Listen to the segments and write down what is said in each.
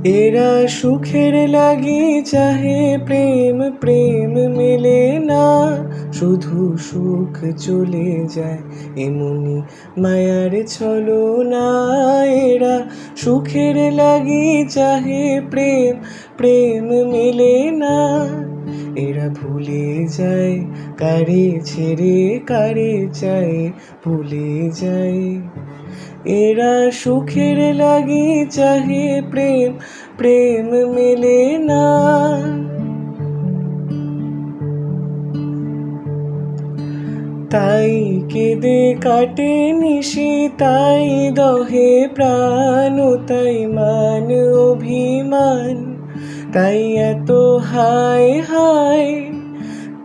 এরা সুখের লাগি চাহে প্রেম, প্রেম মেলে না, শুধু সুখ চলে যায় এমনি মায়ার ছলনা। এরা সুখের লাগি চাহে প্রেম, প্রেম মেলে না, এরা ভুলে যায় কারে ছেড়ে কারে চায়, ভুলে যায়। এরা সুখের লাগি চাহে প্রেম, প্রেম মেলে না। তাই কেঁদে কাটে নিশি, তাই দহে প্রাণ, তাই মান অভিমান, তাই এত হায় হায়।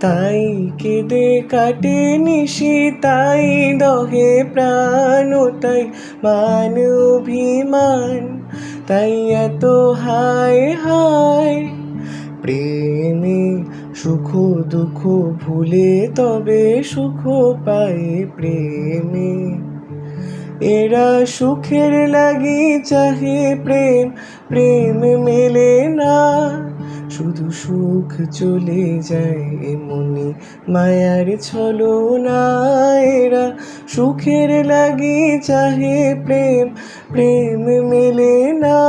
তাই কেঁদে কাটে নিশি, তাই দহে প্রাণ, তাই মান অভিমান, তাই এত হায় হায়। প্রেমে সুখ দুঃখ ভুলে তবে সুখ পায় প্রেমে। এরা সুখের লাগি চাহে প্রেম, প্রেম মেলে না, শুধু সুখ চলে যায় এমনি মায়ার ছলনা। এরা সুখের লাগি চাহে প্রেম, প্রেম মেলে না।